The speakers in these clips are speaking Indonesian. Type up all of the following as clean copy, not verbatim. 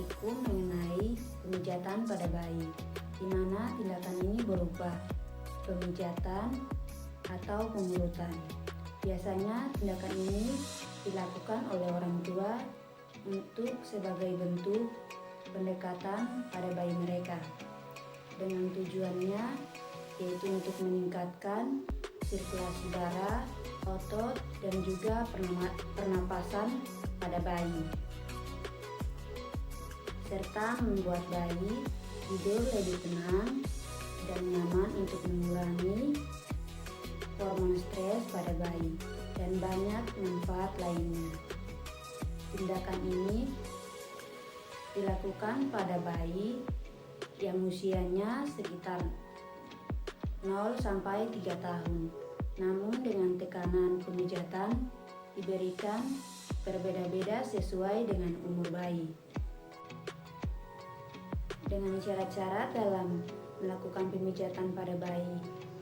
informasiku mengenai pemijatan pada bayi, di mana tindakan ini berupa pemijatan atau pengurutan. Biasanya tindakan ini dilakukan oleh orang tua untuk sebagai bentuk pendekatan pada bayi mereka, dengan tujuannya yaitu untuk meningkatkan sirkulasi darah, otot, dan juga pernapasan pada bayi, serta membuat bayi tidur lebih tenang dan nyaman untuk mengurangi hormon stres pada bayi dan banyak manfaat lainnya. Tindakan ini dilakukan pada bayi yang usianya sekitar 0 sampai 3 tahun. Namun dengan tekanan pemijatan diberikan berbeda-beda sesuai dengan umur bayi. Dengan cara-cara dalam melakukan pemijatan pada bayi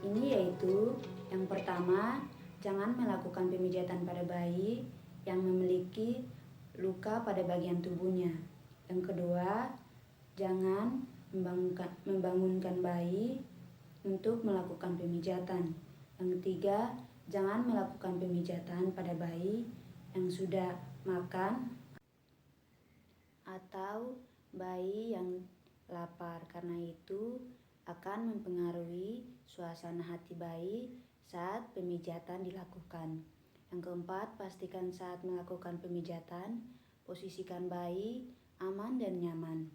ini yaitu, yang pertama, jangan melakukan pemijatan pada bayi yang memiliki luka pada bagian tubuhnya. Yang kedua, jangan membangunkan bayi untuk melakukan pemijatan. Yang ketiga, jangan melakukan pemijatan pada bayi yang sudah makan atau bayi yang lapar, karena itu akan mempengaruhi suasana hati bayi saat pemijatan dilakukan. Yang keempat, pastikan saat melakukan pemijatan, posisikan bayi aman dan nyaman.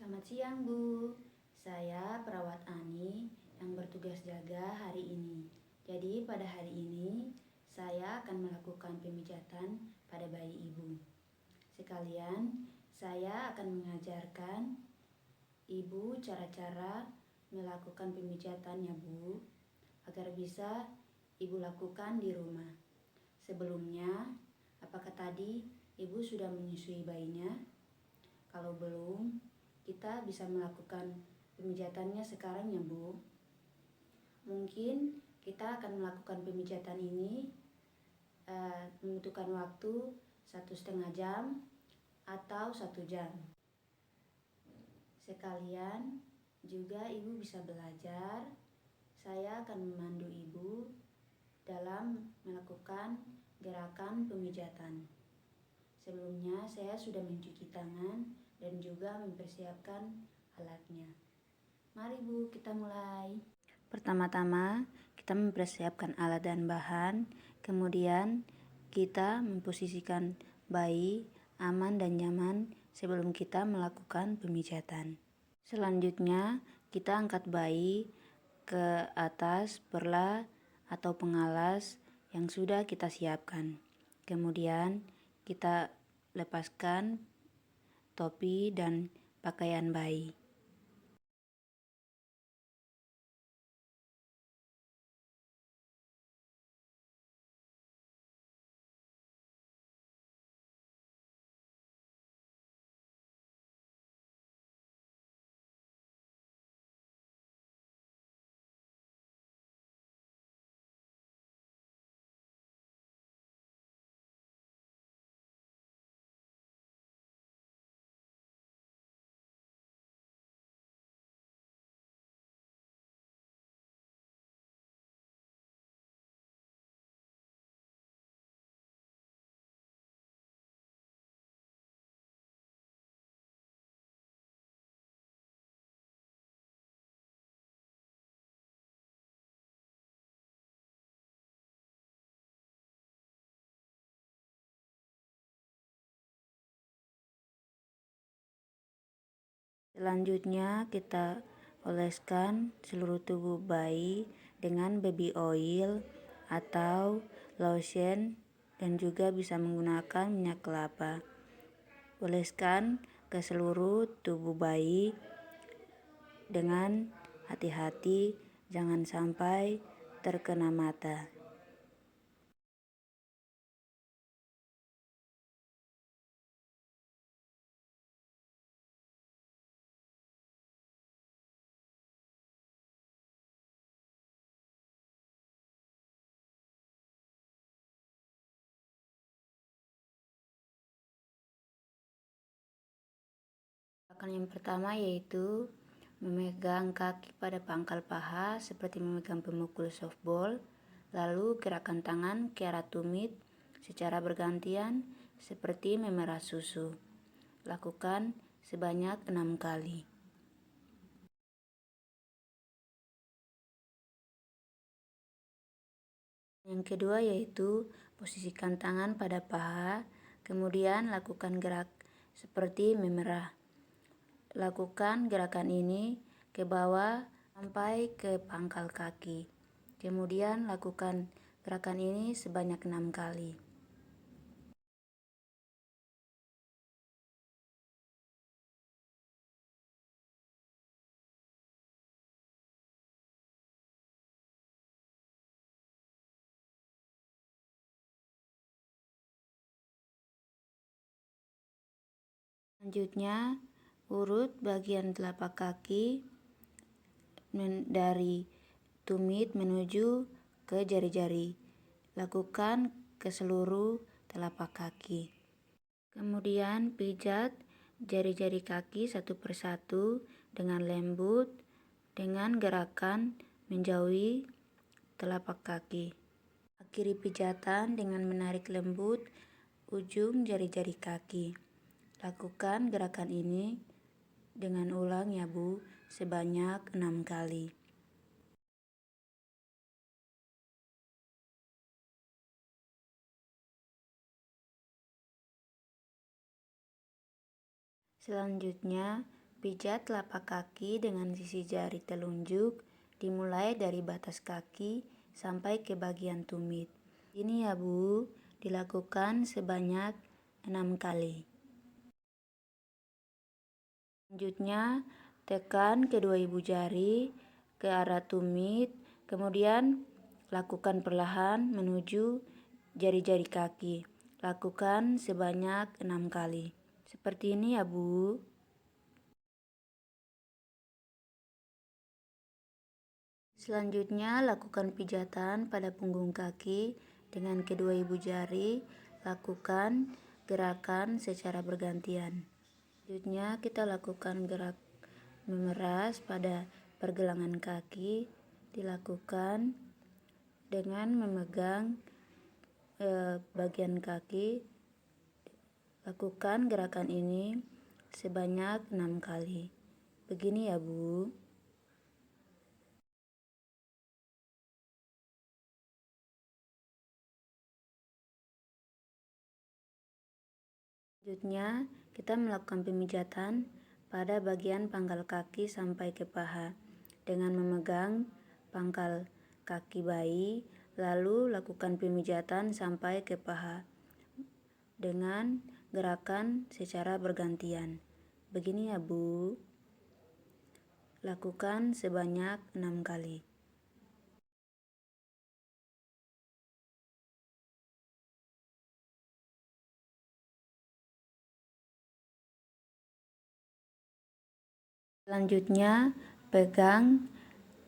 Selamat siang, Bu. Saya perawat Ani yang bertugas jaga hari ini. Jadi pada hari ini saya akan melakukan pemijatan pada bayi Ibu. Sekalian saya akan mengajarkan Ibu cara-cara melakukan pemijatan ya, Bu, agar bisa Ibu lakukan di rumah. Sebelumnya, apakah tadi Ibu sudah menyusui bayinya? Kalau belum, kita bisa melakukan pemijatannya sekarang ya, Bu. Mungkin kita akan melakukan pemijatan ini membutuhkan waktu 1,5 jam atau 1 jam. Sekalian juga Ibu bisa belajar. Saya akan memandu Ibu dalam melakukan gerakan pemijatan. Sebelumnya saya sudah mencuci tangan dan juga mempersiapkan alatnya. Mari Bu, kita mulai. Pertama-tama kita mempersiapkan alat dan bahan, kemudian kita memposisikan bayi aman dan nyaman sebelum kita melakukan pemijatan. Selanjutnya kita angkat bayi ke atas perla atau pengalas yang sudah kita siapkan. Kemudian kita lepaskan topi dan pakaian bayi. Selanjutnya kita oleskan seluruh tubuh bayi dengan baby oil atau lotion dan juga bisa menggunakan minyak kelapa. Oleskan ke seluruh tubuh bayi dengan hati-hati, jangan sampai terkena mata. Yang pertama yaitu memegang kaki pada pangkal paha seperti memegang pemukul softball, lalu gerakan tangan ke arah tumit secara bergantian seperti memerah susu. Lakukan sebanyak 6 kali. Yang kedua yaitu posisikan tangan pada paha, kemudian lakukan gerak seperti memerah. Lakukan gerakan ini ke bawah sampai ke pangkal kaki. Kemudian lakukan gerakan ini sebanyak 6 kali. Selanjutnya, urut bagian telapak kaki dari tumit menuju ke jari-jari. Lakukan ke seluruh telapak kaki. Kemudian pijat jari-jari kaki satu persatu dengan lembut dengan gerakan menjauhi telapak kaki. Akhiri pijatan dengan menarik lembut ujung jari-jari kaki. Lakukan gerakan ini dengan ulang ya Bu, sebanyak 6 kali. Selanjutnya, pijat telapak kaki dengan sisi jari telunjuk dimulai dari batas kaki sampai ke bagian tumit. Ini ya Bu, dilakukan sebanyak 6 kali. Selanjutnya, tekan kedua ibu jari ke arah tumit, kemudian lakukan perlahan menuju jari-jari kaki. Lakukan sebanyak 6 kali. Seperti ini ya Bu. Selanjutnya, lakukan pijatan pada punggung kaki dengan kedua ibu jari. Lakukan gerakan secara bergantian. Selanjutnya kita lakukan gerak memeras pada pergelangan kaki, dilakukan dengan memegang bagian kaki. Lakukan gerakan ini sebanyak 6 kali. Begini ya Bu. Selanjutnya, kita melakukan pemijatan pada bagian pangkal kaki sampai ke paha dengan memegang pangkal kaki bayi, lalu lakukan pemijatan sampai ke paha dengan gerakan secara bergantian. Begini ya Bu. Lakukan sebanyak 6 kali. Selanjutnya, pegang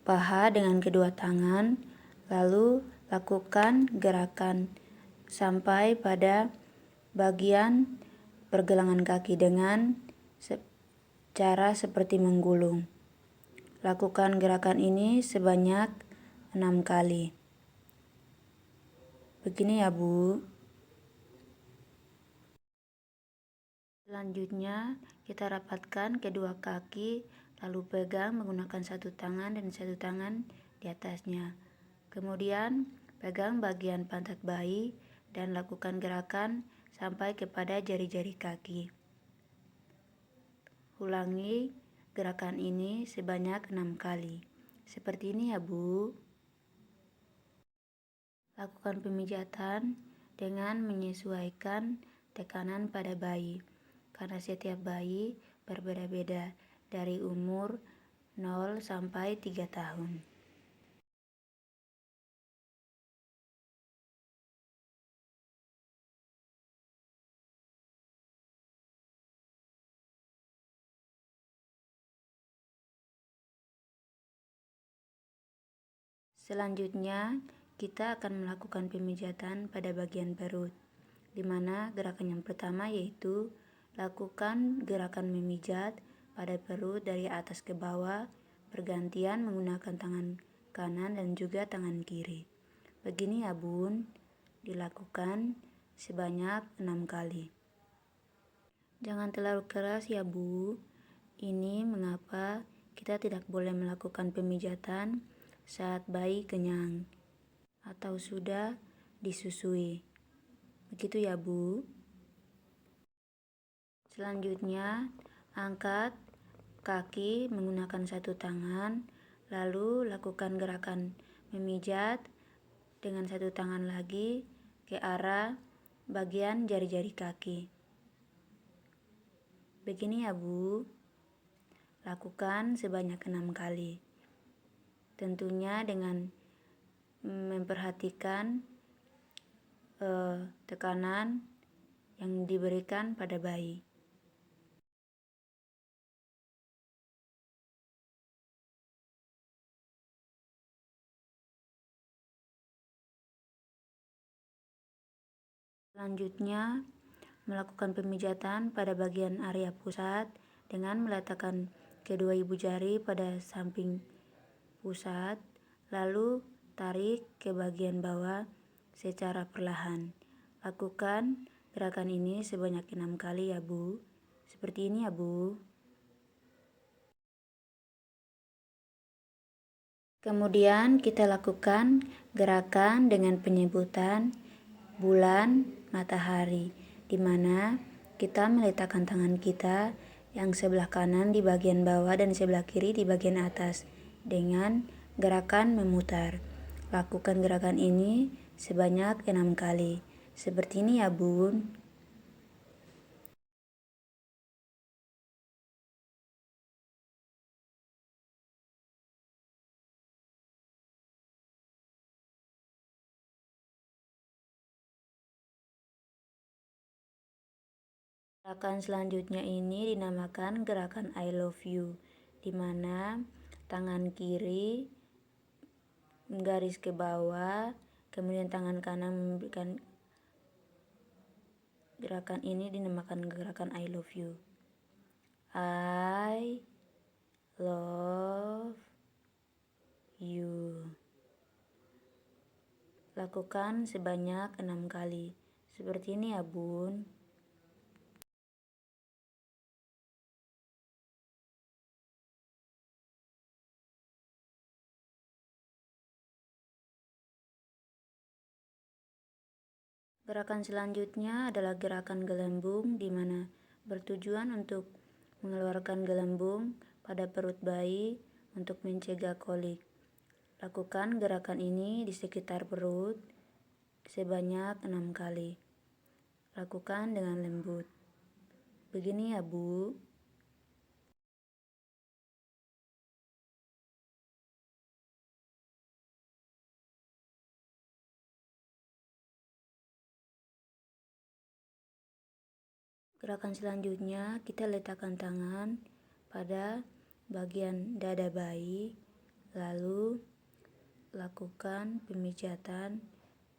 paha dengan kedua tangan, lalu lakukan gerakan sampai pada bagian pergelangan kaki dengan cara seperti menggulung. Lakukan gerakan ini sebanyak 6 kali. Begini ya Bu. Selanjutnya, kita rapatkan kedua kaki, lalu pegang menggunakan satu tangan dan satu tangan di atasnya. Kemudian, pegang bagian pantat bayi dan lakukan gerakan sampai kepada jari-jari kaki. Ulangi gerakan ini sebanyak 6 kali. Seperti ini ya Bu. Lakukan pemijatan dengan menyesuaikan tekanan pada bayi, karena setiap bayi berbeda-beda dari umur 0 sampai 3 tahun. Selanjutnya, kita akan melakukan pemijatan pada bagian perut, di mana gerakan yang pertama yaitu lakukan gerakan memijat pada perut dari atas ke bawah, bergantian menggunakan tangan kanan dan juga tangan kiri. Begini ya Bun, dilakukan sebanyak 6 kali. Jangan terlalu keras ya Bu. Ini mengapa kita tidak boleh melakukan pemijatan saat bayi kenyang atau sudah disusui. Begitu ya Bu. Selanjutnya, angkat kaki menggunakan satu tangan, lalu lakukan gerakan memijat dengan satu tangan lagi ke arah bagian jari-jari kaki. Begini ya Bu. Lakukan sebanyak 6 kali. Tentunya dengan memperhatikan tekanan yang diberikan pada bayi. Selanjutnya, melakukan pemijatan pada bagian area pusat dengan meletakkan kedua ibu jari pada samping pusat, lalu tarik ke bagian bawah secara perlahan. Lakukan gerakan ini sebanyak 6 kali ya Bu. Seperti ini ya Bu. Kemudian kita lakukan gerakan dengan penyebutan bulan matahari, di mana kita meletakkan tangan kita yang sebelah kanan di bagian bawah dan sebelah kiri di bagian atas dengan gerakan memutar. Lakukan gerakan ini sebanyak 6 kali. Seperti ini ya Bun. Gerakan selanjutnya ini dinamakan gerakan I love you, di mana tangan kiri garis ke bawah, kemudian tangan kanan memberikan gerakan ini dinamakan gerakan I love you. I love you. Lakukan sebanyak 6 kali. Seperti ini ya Bun. Gerakan selanjutnya adalah gerakan gelembung, di mana bertujuan untuk mengeluarkan gelembung pada perut bayi untuk mencegah kolik. Lakukan gerakan ini di sekitar perut sebanyak 6 kali. Lakukan dengan lembut. Begini ya Bu. Gerakan selanjutnya, kita letakkan tangan pada bagian dada bayi, lalu lakukan pemijatan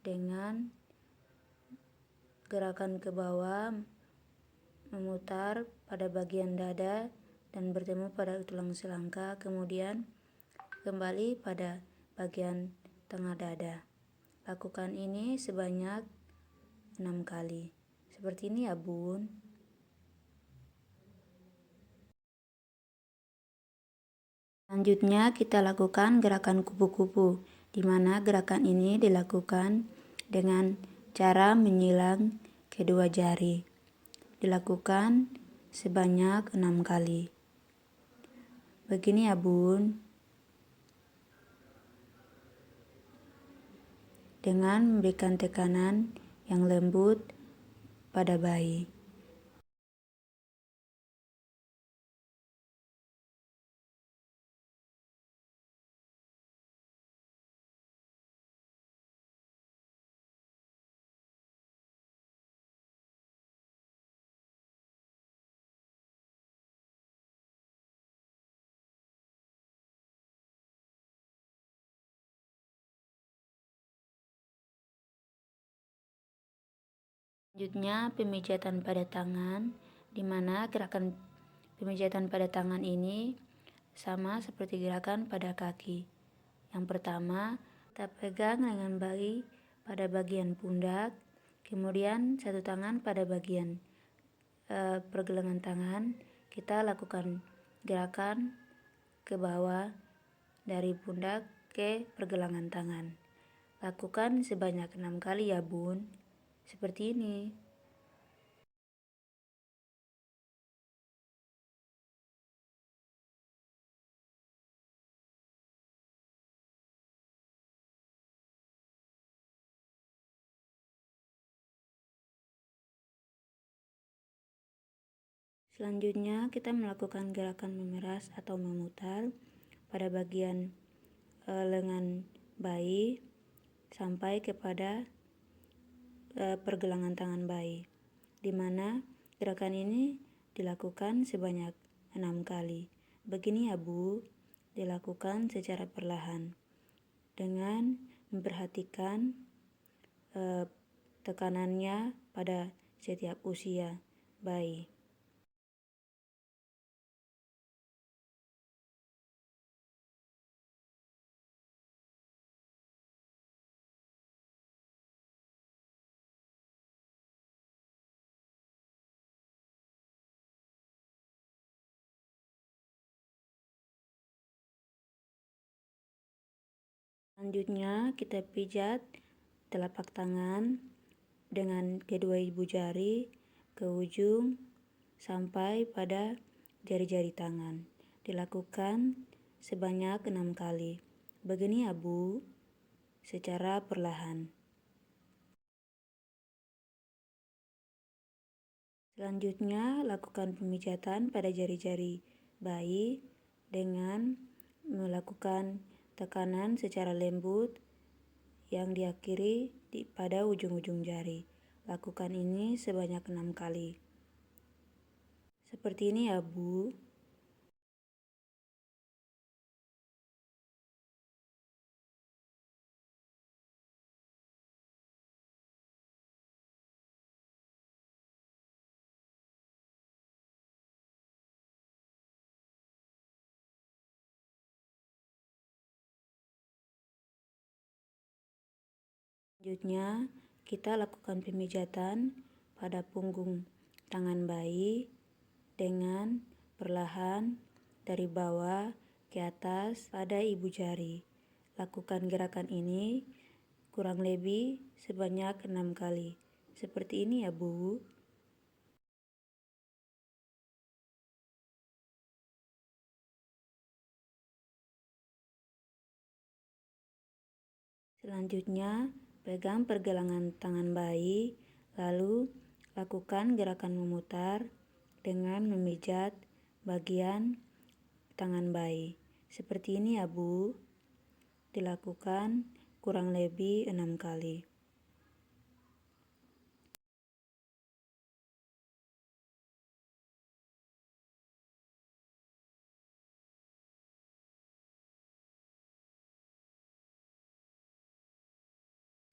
dengan gerakan ke bawah, memutar pada bagian dada dan bertemu pada tulang selangka, kemudian kembali pada bagian tengah dada. Lakukan ini sebanyak 6 kali. Seperti ini ya Bun. Selanjutnya kita lakukan gerakan kupu-kupu, di mana gerakan ini dilakukan dengan cara menyilang kedua jari. Dilakukan sebanyak 6 kali. Begini ya Bun, dengan memberikan tekanan yang lembut pada bayi. Selanjutnya, pemijatan pada tangan, di mana gerakan pemijatan pada tangan ini sama seperti gerakan pada kaki. Yang pertama, kita pegang lengan bayi pada bagian pundak, kemudian satu tangan pada bagian pergelangan tangan. Kita lakukan gerakan ke bawah dari pundak ke pergelangan tangan. Lakukan sebanyak 6 kali ya Bun. Seperti ini. Selanjutnya kita melakukan gerakan memeras atau memutar pada bagian lengan bayi sampai kepada pergelangan tangan bayi, di mana gerakan ini dilakukan sebanyak 6 kali. Begini ya Bu, dilakukan secara perlahan dengan memperhatikan tekanannya pada setiap usia bayi. Selanjutnya kita pijat telapak tangan dengan kedua ibu jari ke ujung sampai pada jari-jari tangan. Dilakukan sebanyak 6 kali. Begini ya Bu, secara perlahan. Selanjutnya lakukan pemijatan pada jari-jari bayi dengan melakukan tekanan secara lembut yang diakhiri pada ujung-ujung jari. Lakukan ini sebanyak 6 kali. Seperti ini ya Bu. Selanjutnya, kita lakukan pemijatan pada punggung tangan bayi dengan perlahan dari bawah ke atas pada ibu jari. Lakukan gerakan ini kurang lebih sebanyak 6 kali. Seperti ini ya Bu. Selanjutnya, pegang pergelangan tangan bayi, lalu lakukan gerakan memutar dengan memijat bagian tangan bayi. Seperti ini ya Bu. Dilakukan kurang lebih 6 kali.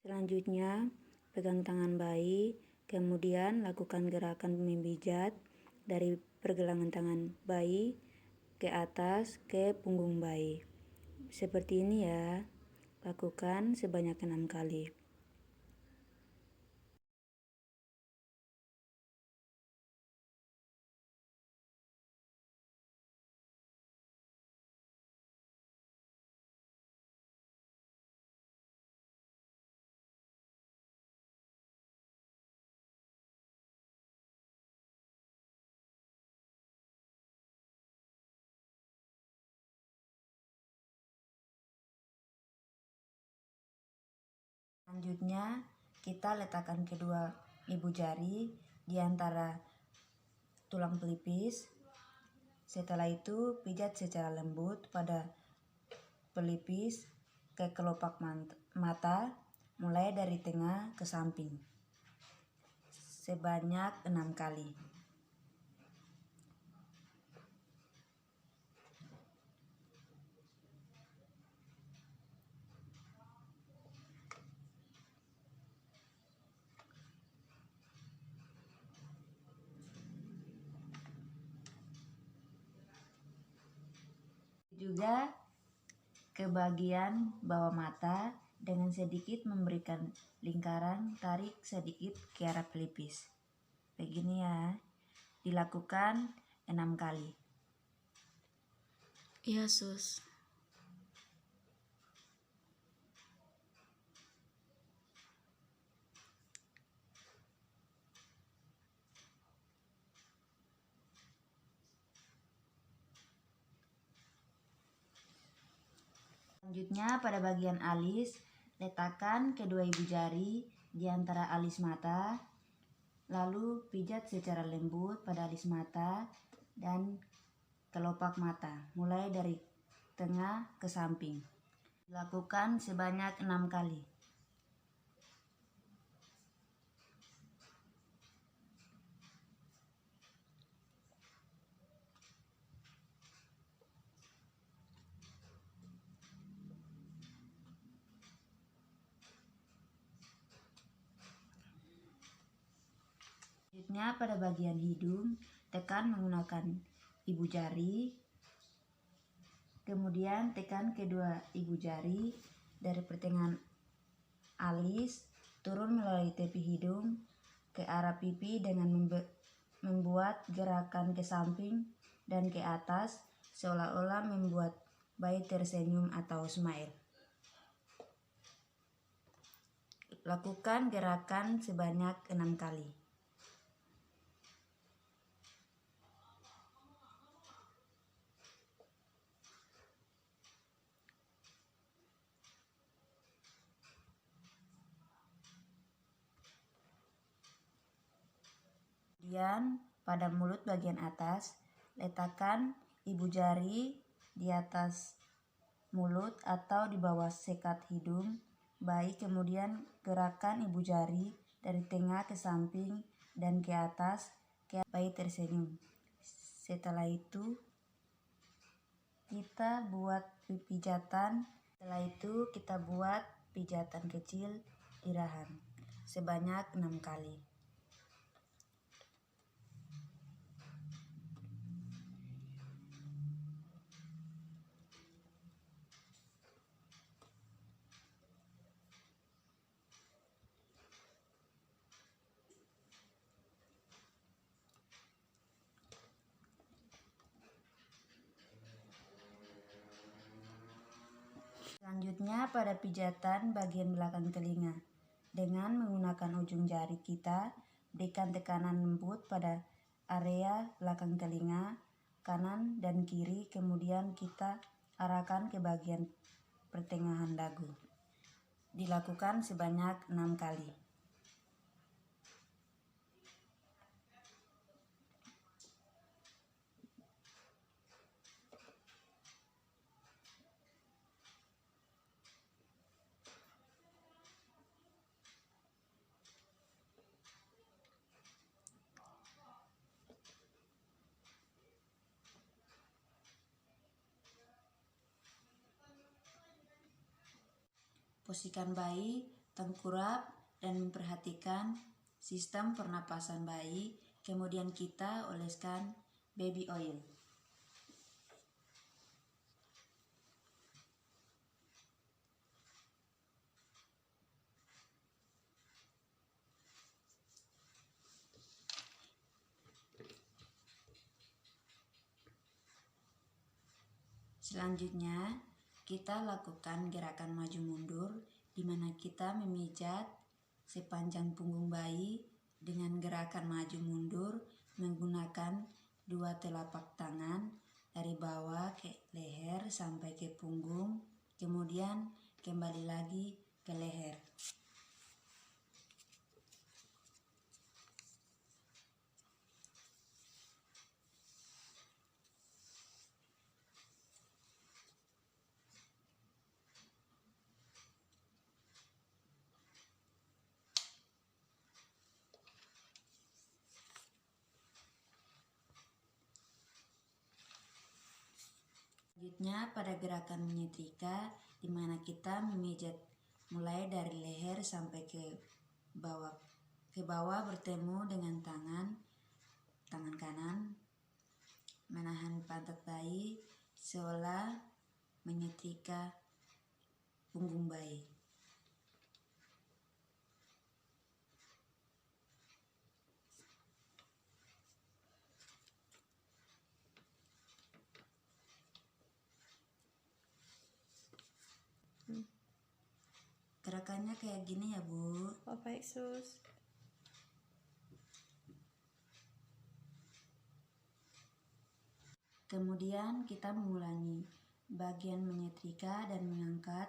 Selanjutnya, pegang tangan bayi, kemudian lakukan gerakan memijat dari pergelangan tangan bayi ke atas ke punggung bayi. Seperti ini ya, lakukan sebanyak 6 kali. Selanjutnya, kita letakkan kedua ibu jari di antara tulang pelipis. Setelah itu, pijat secara lembut pada pelipis ke kelopak mata, mulai dari tengah ke samping, sebanyak 6 kali. Juga ke bagian bawah mata dengan sedikit memberikan lingkaran, tarik sedikit ke arah pelipis. Begini ya, dilakukan 6 kali. Iya, Sus. Selanjutnya, pada bagian alis, letakkan kedua ibu jari di antara alis mata, lalu pijat secara lembut pada alis mata dan kelopak mata, mulai dari tengah ke samping. Lakukan sebanyak 6 kali. Selanjutnya, pada bagian hidung, tekan menggunakan ibu jari, kemudian tekan kedua ibu jari dari pertengahan alis turun melalui tepi hidung ke arah pipi dengan membuat gerakan ke samping dan ke atas seolah-olah membuat bayi tersenyum atau smile. Lakukan gerakan sebanyak 6 kali. Kemudian pada mulut bagian atas, letakkan ibu jari di atas mulut atau di bawah sekat hidung bayi, kemudian gerakan ibu jari dari tengah ke samping dan ke atas ke bayi tersenyum. Setelah itu kita buat pijatan. Setelah itu kita buat pijatan kecil di rahang sebanyak 6 kali. Selanjutnya, pada pijatan bagian belakang telinga, dengan menggunakan ujung jari kita berikan tekanan lembut pada area belakang telinga kanan dan kiri, kemudian kita arahkan ke bagian pertengahan dagu. Dilakukan sebanyak 6 kali. Posisikan bayi tengkurap dan memperhatikan sistem pernapasan bayi, kemudian kita oleskan baby oil. Selanjutnya, kita lakukan gerakan maju mundur di mana kita memijat sepanjang punggung bayi dengan gerakan maju mundur menggunakan dua telapak tangan dari bawah ke leher sampai ke punggung, kemudian kembali lagi ke leher. Selanjutnya pada gerakan menyetrika, di mana kita memijat mulai dari leher sampai ke bawah bertemu dengan tangan kanan, menahan pantat bayi seolah menyetrika punggung bayi. Gerakannya kayak gini ya, Bu. Oh, baik, Sus. Kemudian kita mengulangi bagian menyetrika dan mengangkat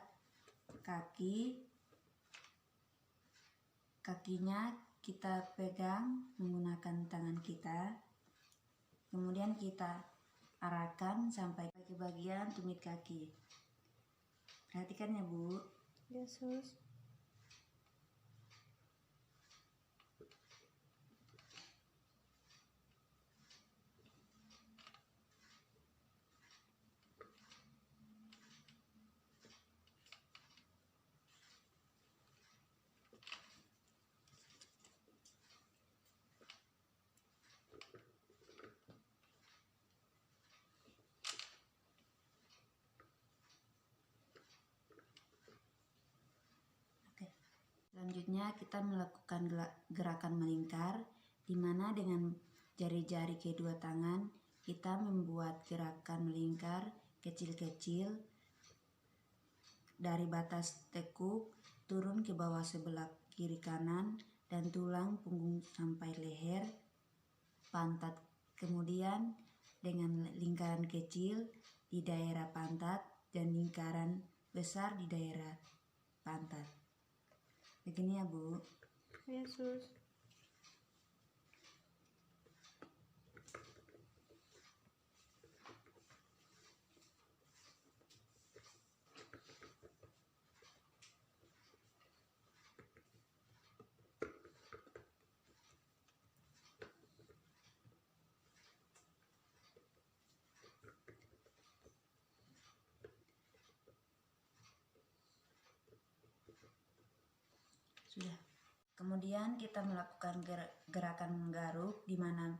kakinya kita pegang menggunakan tangan kita. Kemudian kita arahkan sampai ke bagian tumit kaki. Perhatikan ya, Bu. Ya, Sus. Selanjutnya kita melakukan gerakan melingkar, di mana dengan jari-jari kedua tangan kita membuat gerakan melingkar kecil-kecil dari batas tekuk turun ke bawah sebelah kiri kanan dan tulang punggung sampai leher, pantat. Kemudian dengan lingkaran kecil di daerah pantat dan lingkaran besar di daerah pantat. Begini ya, Bu. Ya, Sus. Sudah. Kemudian kita melakukan gerakan menggaruk, di mana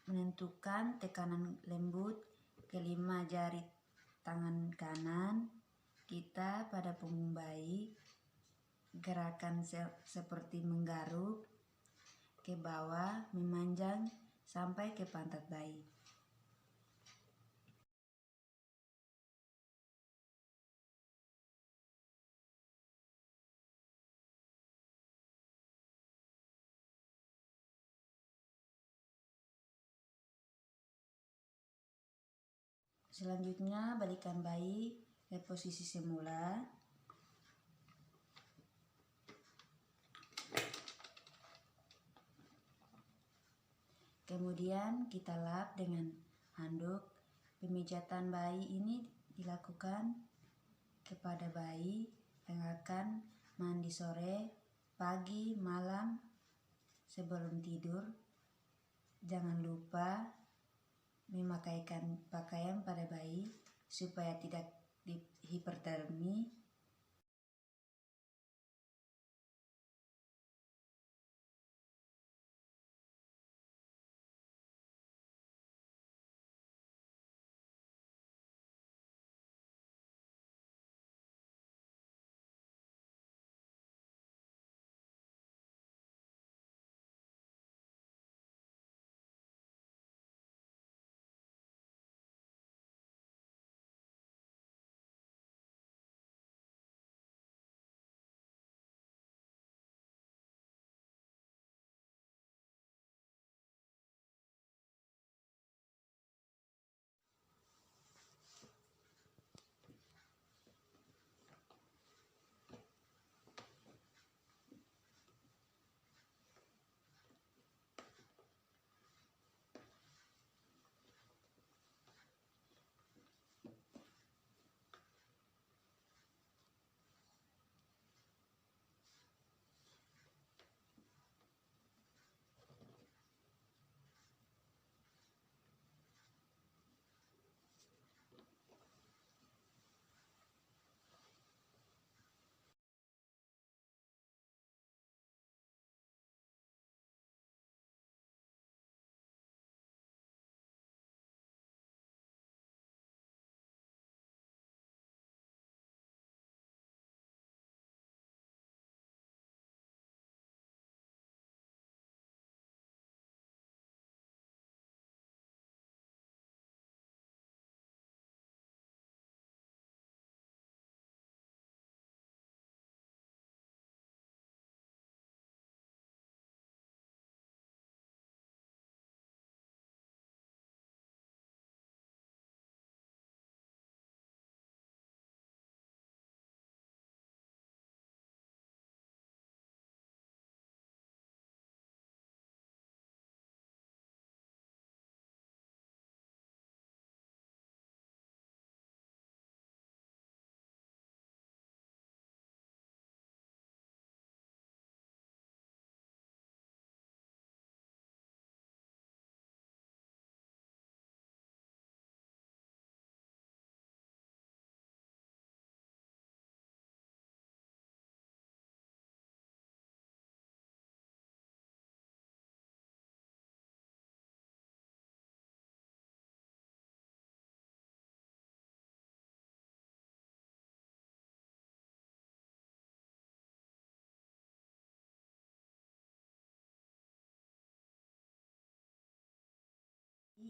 menentukan tekanan lembut kelima jari tangan kanan kita pada punggung bayi. Gerakan seperti menggaruk ke bawah, memanjang sampai ke pantat bayi. Selanjutnya balikan bayi ke posisi semula. Kemudian kita lap dengan handuk. Pemijatan bayi ini dilakukan kepada bayi yang akan mandi sore, pagi, malam sebelum tidur. Jangan lupa memakaikan pakaian pada bayi supaya tidak hipertermi.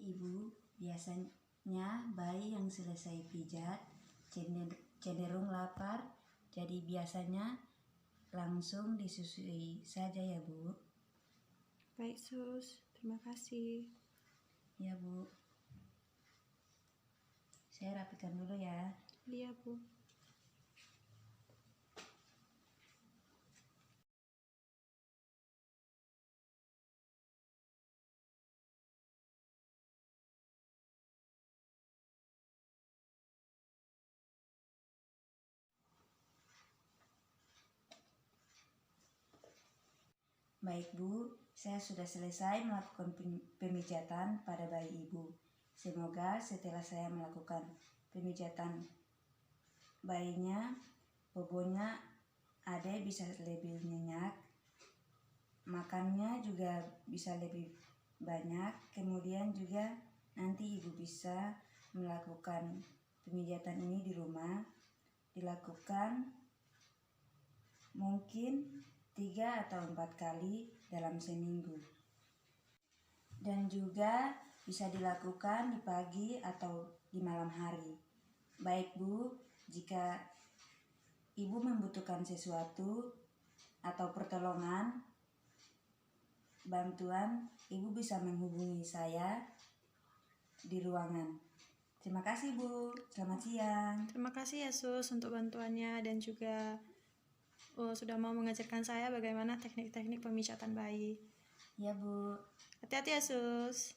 Ibu, biasanya bayi yang selesai pijat cenderung lapar, jadi biasanya langsung disusui saja ya Bu. Baik, Sus. Terima kasih. Ya Bu. Saya rapikan dulu ya. Iya, Bu. Baik Bu, saya sudah selesai melakukan pemijatan pada bayi Ibu. Semoga setelah saya melakukan pemijatan bayinya, bobonya Ade bisa lebih nyenyak, makannya juga bisa lebih banyak. Kemudian juga nanti Ibu bisa melakukan pemijatan ini di rumah, dilakukan mungkin 3 atau 4 kali dalam seminggu. Dan juga bisa dilakukan di pagi atau di malam hari. Baik Bu, jika Ibu membutuhkan sesuatu atau pertolongan, bantuan, Ibu bisa menghubungi saya di ruangan. Terima kasih Bu, selamat siang. Terima kasih ya, Sus, untuk bantuannya dan juga sudah mau mengajarkan saya bagaimana teknik-teknik pemijatan bayi. Ya Bu. Hati-hati ya, Sus.